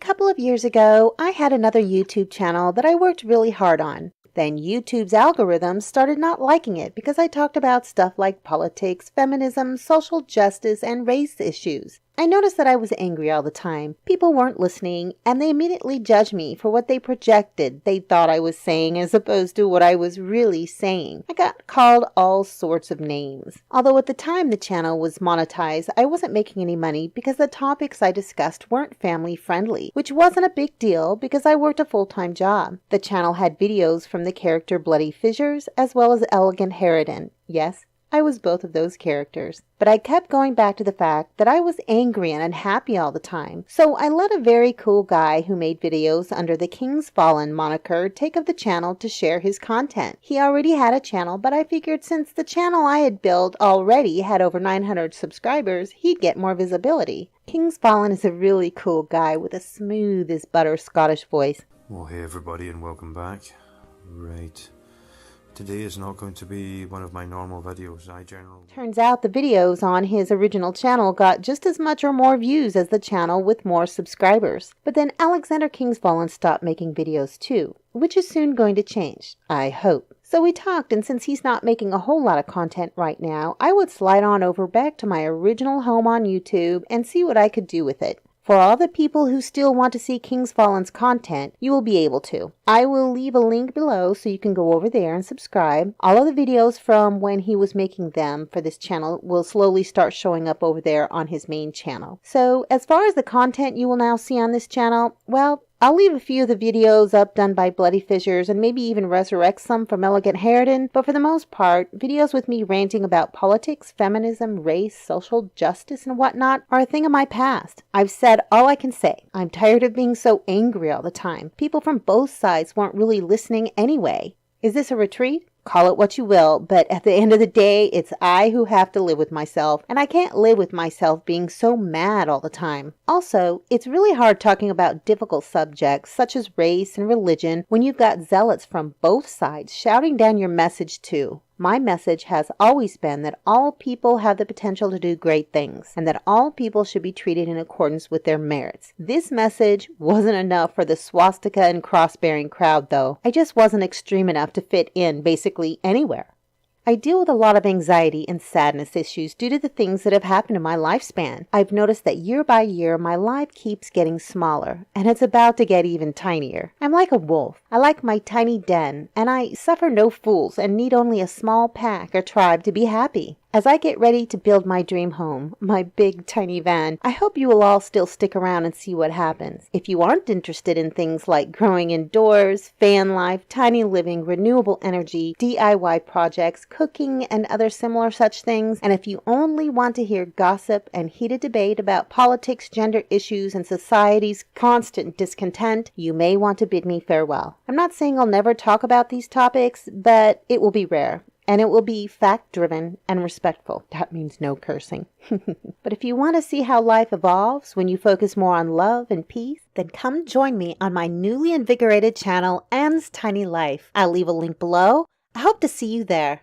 couple of years ago, I had another YouTube channel that I worked really hard on. Then YouTube's algorithms started not liking it because I talked about stuff like politics, feminism, social justice, and race issues. I noticed that I was angry all the time. People weren't listening, and they immediately judged me for what they projected they thought I was saying as opposed to what I was really saying. I got called all sorts of names. Although at the time the channel was monetized, I wasn't making any money because the topics I discussed weren't family friendly, which wasn't a big deal because I worked a full-time job. The channel had videos from the character Bloody Fissures as well as Elegant Harridan. Yes, I was both of those characters. But I kept going back to the fact that I was angry and unhappy all the time. So I let a very cool guy who made videos under the Kingsfallen moniker take of the channel to share his content. He already had a channel, but I figured since the channel I had built already had over 900 subscribers, he'd get more visibility. Kingsfallen is a really cool guy with a smooth as butter Scottish voice. Well, hey everybody and welcome back. Right. Today is not going to be one of my normal videos. Turns out the videos on his original channel got just as much or more views as the channel with more subscribers. But then Alexander Kingsfallen stopped making videos too, which is soon going to change, I hope. So we talked, and since he's not making a whole lot of content right now, I would slide on over back to my original home on YouTube and see what I could do with it. For all the people who still want to see Kingsfallen's content, you will be able to. I will leave a link below so you can go over there and subscribe. All of the videos from when he was making them for this channel will slowly start showing up over there on his main channel. So as far as the content you will now see on this channel, well, I'll leave a few of the videos up done by Bloody Fissures and maybe even resurrect some from Elegant Harridan, but for the most part, videos with me ranting about politics, feminism, race, social justice, and whatnot are a thing of my past. I've said all I can say. I'm tired of being so angry all the time. People from both sides weren't really listening anyway. Is this a retreat? Call it what you will, but at the end of the day, it's I who have to live with myself, and I can't live with myself being so mad all the time. Also, it's really hard talking about difficult subjects such as race and religion when you've got zealots from both sides shouting down your message too. My message has always been that all people have the potential to do great things, and that all people should be treated in accordance with their merits. This message wasn't enough for the swastika and cross-bearing crowd, though. I just wasn't extreme enough to fit in basically anywhere. I deal with a lot of anxiety and sadness issues due to the things that have happened in my lifespan. I've noticed that year by year, my life keeps getting smaller, and it's about to get even tinier. I'm like a wolf. I like my tiny den, and I suffer no fools and need only a small pack or tribe to be happy. As I get ready to build my dream home, my big tiny van, I hope you will all still stick around and see what happens. If you aren't interested in things like growing indoors, fan life, tiny living, renewable energy, DIY projects, cooking, and other similar such things, and if you only want to hear gossip and heated debate about politics, gender issues, and society's constant discontent, you may want to bid me farewell. I'm not saying I'll never talk about these topics, but it will be rare. And it will be fact-driven and respectful. That means no cursing. But if you want to see how life evolves when you focus more on love and peace, then come join me on my newly invigorated channel, Anne's Tiny Life. I'll leave a link below. I hope to see you there.